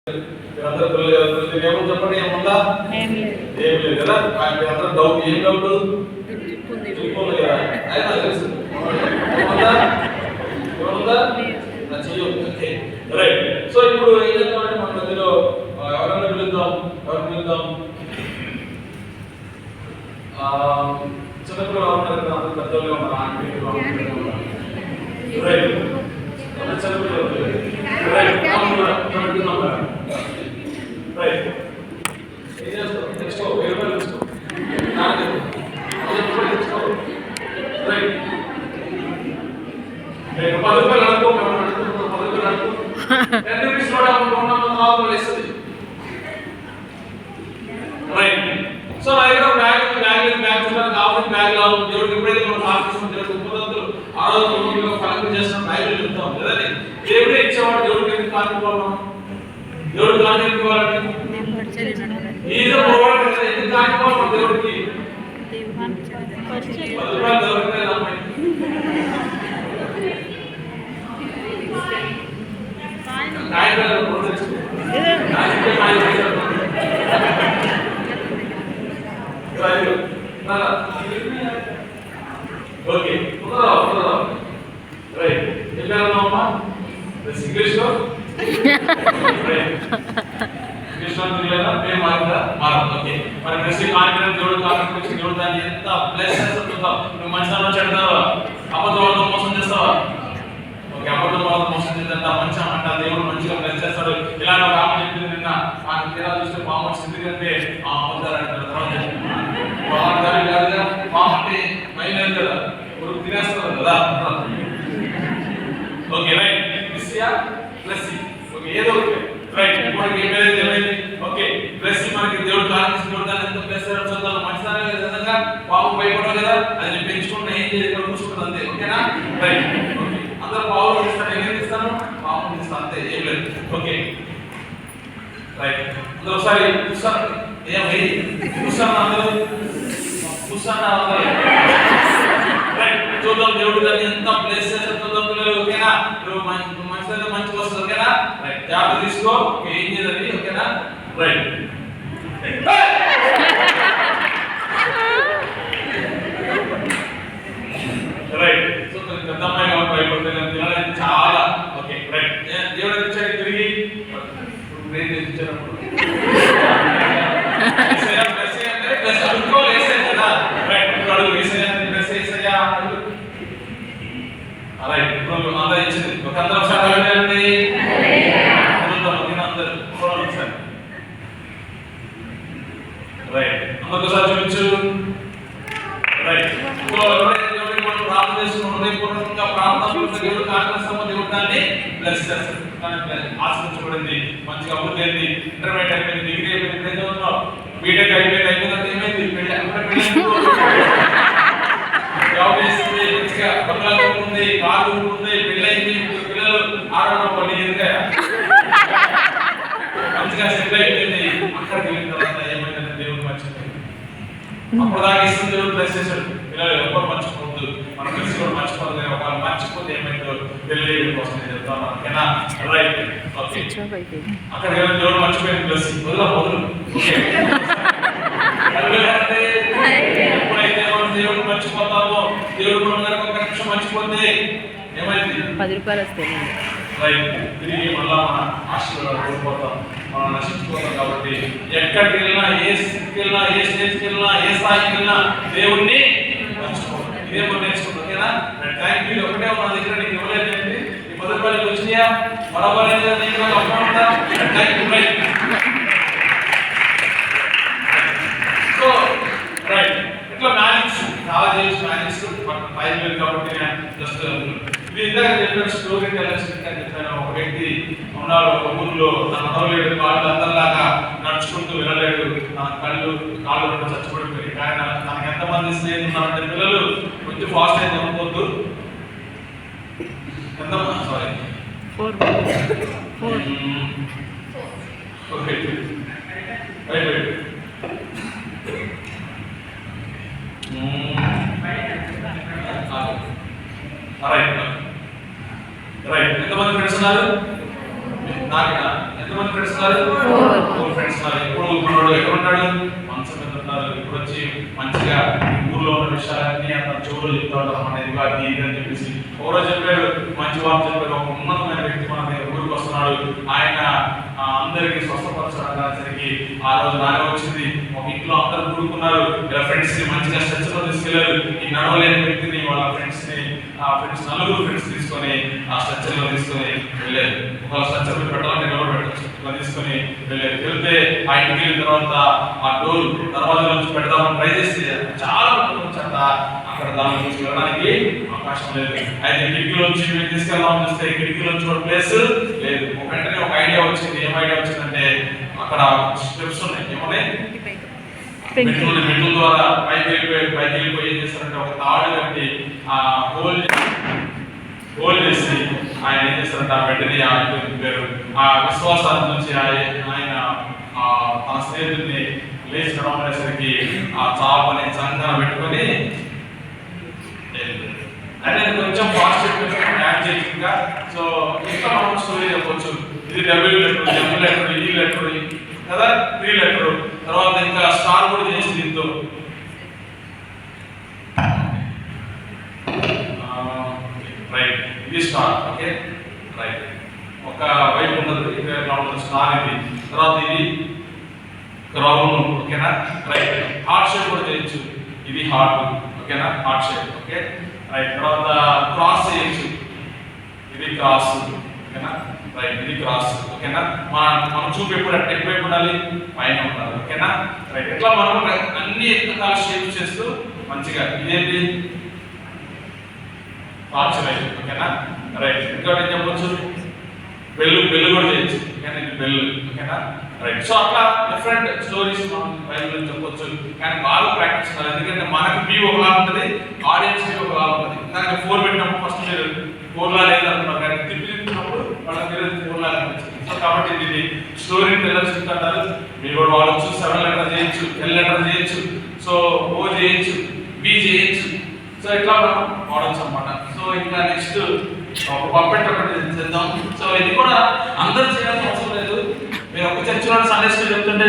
మీరందరూ పిల్లలు ఏమో చెప్పండి, ఏముందా? ఏం లేదు కదా. మీరందరూ డౌట్, ఏం డౌట్? చిక్కుంది కదా. అయినా తెలుసు ఏముందా? Okay right. సో ఇప్పుడు ఏం చేద్దామంటే మన మధ్యలో ఎవరైనా పిలుద్దాం. ఎవరు పిలుద్దాం? చిన్నపిల్లలు ఉంటారు కదా, అందరూ పెద్దవాళ్ళు ఉన్నారు. రైట్, చిన్నపిల్లలు రైట్. రైట్, ఏం చేస్తాం? తెచ్చుకో, 1000 రూపాయలు తెచ్చుకో. రైట్, 10 రూపాయలు అనుకో, 10 రూపాయలు అనుకో. 10 రూపీస్ కూడా ఉన్నాము వేస్తుంది. రైట్. సో నా దగ్గర బ్యాగ్ కావాలి, బ్యాగ్ లావు. దేవుడికి ఎప్పుడైతే మనం ప్రార్థిస్తాం, దేవుడికి ఉపదంతులు ఆరోగ్యంలో కలెక్ట్ చేసిన బ్యాగులు చెప్తాం కదండి. దేవుడే ఇచ్చేవాడు, దేవుడికి ఎందుకు కానివ్వాలి? దేవుడు కానివ్వాలంటే ఈజీ పోవాలి కదా. ఎందుకు కానివ్వాలి దేవుడికి? 10 రూపాయలు దొరుకుతాయి అమ్మాయి. Okay, right. చెప్పారమ్మా ఇంగ్లీష్ లో మరి ప్రతి కాన్ఫిడెన్స్ దేవుడు కాన్ఫిడెన్స్ దేవుడు దాన్ని ఎంత ప్లస్ చేస్తుంటావు. నువ్వు మంచిగా చెడతావా? అబద్ధం మోసం చేస్తావా? ఓకే, అబద్ధం మోసం చేద్దా మంచి అంట. దేవుడు మంచిగా ప్లస్ చేస్తాడు. ఇలా ఒక ఆమె చెప్పింది నిన్న, నాకు తీరా చూస్తే పాము వచ్చింది కంటే ఆ అబద్ధాలంటారు. పాము అంటే మైలేదు కదా, ఇప్పుడు తినేస్తారు కదా. ఓకే రైట్, ప్లస్ ఓకే, ఏదో రైట్. మనకి ఏమైంది? ఓకే, ప్లస్ మనకి దేవుడు కాన్ఫిడెన్స్ దేవుడు దాన్ని ఎంత ప్లస్ చదువుతాను మంచిదానే విధంగా పాము భయపడవు కదా, అది పెంచుకుంటే ఏం చేయదు, కూర్చుంటుంది అంతే. ఓకేనా? రైట్. ఓకే, అందరూ పావులు తీస్తాను, ఏమేమి తీస్తాను? పాము తీస్తాను, అంతే, ఏం లేదు. Okay right. అందరూ ఒకసారి చూస్తాను. ఏమై చూస్తాను అందరూ, చూస్తాను అందరూ. రైట్, చూద్దాం దేవుడు దాన్ని ఎంత ప్లేస్ చేస్తారు చూద్దాం పిల్లలు. ఓకేనా? మంచిదైతే మంచిగా వస్తుంది. ఓకేనా? రైట్, జాగ్రత్త తీసుకో. ఏం చేయదండి. ఓకేనా? రైట్. రైట్. సో పెద్ద అమ్మాయి కాబట్టి భయపడుతుంది తినాలని చాలా. Okay right. దేవుడు ఇచ్చాడు తిరిగి బ్రెయిన్ ఇచ్చినప్పుడు అందరికోసారి చూపించు. రైట్. ప్రార్థన చేసుకున్న హృదయపూర్వకంగా ప్రార్థన దేవుడు కాన్ఫిడెన్స్ దేవుడు దాన్ని బ్లెస్ చేస్తాడు. ఆశ్రయించబడింది, మంచిగా అభివృద్ధి అయింది, ఇంటర్మీడియట్ అయిపోయింది, డిగ్రీ అయిపోయింది, ఇప్పుడు ఏం చదువుతున్నావు? బీటెక్ అయిపోయిందంటే ఏమైంది? జాబ్ చేస్తుంది, మంచిగా బంగాళా ఉంది, కారు ఉంది, పెళ్ళైంది, పిల్లలు ఆడడం పని మంచిగా సెటిల్ అయిపోయింది. అక్కడికి వెళ్ళిన తర్వాత ఏమైందంటే దేవుడు మర్చిపోయింది. అప్పుడు దాకా ఇస్తుంది దేవుడు బ్లెస్ చేశాడు. పిల్లలు ఎవరు మర్చిపోవద్దు, మన కలిసి కూడా మర్చిపోతుంది. ఒకవేళ మర్చిపోతే ఏమైందో తెలియడం కోసం నేను చెప్తాను. ఓకేనా? రైట్. ఓకే, అక్కడికి వెళ్ళి దేవుడు మర్చిపోయింది బ్లెస్ మొదలు. ఓకే, ఎప్పుడైతే మనం దేవుడు మర్చిపోతామో, దేవుడు మనం ఒక నిమిషం మర్చిపోతే ఏమైంది? 10 రూపాయలు వస్తాయి. రైట్, తిరిగి మళ్ళా మన ఆశీర్వాదాలు కోల్పోతాం, మనం నశించిపోతాం. కాబట్టి ఎక్కడికి వెళ్ళినా, ఏ స్థితికి వెళ్ళినా, ఏ స్టేజ్కి వెళ్ళినా, ఏ స్థాయికి వెళ్ళినా దేవుణ్ణి మర్చిపోతాం. ఇదే మనం నేర్చుకుంటాం. ఓకేనా? Thank you. ఒకటే మన దగ్గర నీకు ఇవ్వలేదు, ఈ 10 రూపాయలు వచ్చినాయా? బరాబర్ thank you. Right. So right, ఇట్లా మేనేజ్ చాలా చేసి మేనేజ్ టైం లేదు కాబట్టి జస్ట్ ఇది ఇందాక చెప్పిన స్టోరీ టెల్లర్స్ అని చెప్పాను. ఒక వ్యక్తి ఉన్నాడు ఒక ఊర్లో, తన నడవలేడు, కాళ్ళు అందరిలాగా నడుచుకుంటూ వెళ్ళలేడు, తన కాళ్ళు రెండు చచ్చిపడిపోయి. ఆయన తనకు ఎంతమంది స్నేహితులు ఉన్నారంటే పిల్లలు కొంచెం ఫాస్ట్ అయితే అనుకోవద్దు. ఎంతమంది? Sorry, 4. Okay right right. Right. ఎంతమంది ఫ్రెండ్స్ ఉన్నారు? నాకు ఎంతమంది ఫ్రెండ్స్ ఉన్నారు? ఉన్నారు? 4 ఫ్రెండ్స్ ఉన్నారు. ఎప్పుడు మనోడు ఎక్కడ ఉంటాడు? మంచం మీద ఉంటారు. ఇప్పుడు వచ్చి మంచిగా ఊర్లో ఉన్న విషయాలన్నీ అతను చెవులో చెప్తా ఉంటారు. మన ఇది అని చెప్పేసి ఎవరో చెప్పారు, మంచి వాళ్ళు చెప్పారు, ఒక ఉన్నతమైన వ్యక్తి మన ఊరికి వస్తున్నాడు, ఆయన అందరికి స్వస్థపరచడానికి ఆ రోజు నానే వచ్చింది. ఒక ఇంట్లో అందరూ కూడుకున్నారు, ఇలా ఫ్రెండ్స్ ని మంచిగా స్ట్రెచర్ లో తీసుకెళ్లారు. ఈ నడవలేని వ్యక్తిని వాళ్ళ ఫ్రెండ్స్ నలుగురు ఫ్రెండ్స్ తీసుకొని ఆ స్ట్రెచర్ లో తీసుకొని వెళ్ళారు. ఒక స్ట్రెచర్ పెట్టాలంటే ఎవరు పెట్టచ్చు, తీసుకొని వెళ్ళారు. వెళ్తే ఆ ఇంటికి వెళ్ళిన తర్వాత ఆ డోర్ దర్వాజా నుంచి పెడదామని ట్రై చేస్తే చాలా మంది వచ్చాక అక్కడ దాని నుంచి వెళ్ళడానికి అవకాశం లేదు. అయితే కిటికీలోంచి మేము తీసుకెళ్దామని చూస్తే కిటికీలోంచి ఒక ప్లేస్ లేదు. వెంటనే ఒక ఐడియా వచ్చింది. ఏం ఐడియా వచ్చిందంటే అక్కడ స్టెప్స్ ఉన్నాయి, ఏమున్నాయి, మెట్ల ద్వారా పైకి వెళ్ళిపోయి ఏం చేస్తారంటే ఒక తాడు కట్టి ఆ హోల్ చేసి ఆయన ఏం చేస్తారంటే ఆ వెంటనే ఆ విశ్వాసాల నుంచి ఆయన తన స్నేహితుడిని లేచి నడవనేసరికి ఆ చాపని చంకన పెట్టుకొని అంటే కొంచెం ఫాస్ట్ యాడ్ చేసిందిగా. సో ఇంకా మనం స్టోరీ చెప్పవచ్చు. ఇది డబ్ల్యూ లెటర్, ఎం లెటర్, ఈ లెటర్ కదా, 3 లెటర్. తర్వాత ఇంకా స్టార్ కూడా చేసి దీంతో రైట్, ఇది స్టార్. ఓకే రైట్, ఒక వైపు ఉన్నది ఇక్కడ స్టార్ ఇది. తర్వాత ఇది రౌండ్. ఓకేనా రైట్, హార్ట్ షేప్ కూడా చేయొచ్చు. ఇది హార్ట్. ఓకేనా హార్ట్ షేప్. ఓకే రైట్, తర్వాత క్రాస్ చేయొచ్చు. ఇది క్రాస్. ఓకేనా రైట్, ఇది క్రాస్. ఓకేనా మనం చూపు ఎప్పుడు ఎక్కువ ఉండాలి, పైన ఉండాలి. ఓకేనా రైట్, ఇట్లా మనం అన్ని రకాల షేప్స్ చేస్తూ మంచిగా ఇదేంటి టార్చ్ లైట్. ఓకేనా రైట్, ఇంకా ఏం చెప్పొచ్చు, బెల్లు కూడా చేయొచ్చు. ఓకేనా ఇది బెల్లు. ఓకేనా రైట్, సో అట్లా డిఫరెంట్ స్టోరీస్ మనం బైబిల్లో చెప్పొచ్చు. కానీ బాగా ప్రాక్టీస్ చేయాలి. ఎందుకంటే మనకు వ్యూ ఒకలా ఉంటుంది, ఆడియన్స్ వ్యూ ఒకలా ఉంటుంది. కానీ 4 పెట్టినప్పుడు ఫస్ట్ మీరు 4 లా లేదనుకున్నారు, కానీ తిప్పినప్పుడు వాళ్ళకి మీరు 4 లా అనిపించింది. సో కాబట్టి ఇది స్టోరీ టెల్లర్స్ అంటారు. మీరు కూడా వాడచ్చు. 7 లెటర్ చేయొచ్చు, L లెటర్ చేయొచ్చు, సో O చేయొచ్చు, B చేయొచ్చు. సో ఇట్లా మనం వాడచ్చు అన్నమాట. సో ఇంకా నెక్స్ట్ ఒక పప్పెట్ ఒకటి చేద్దాం. సో ఇది కూడా అందరూ చేయాల్సిన అవసరం లేదు. మీరు ఒక చర్చిలో సండే స్కూల్ చెప్తుంటే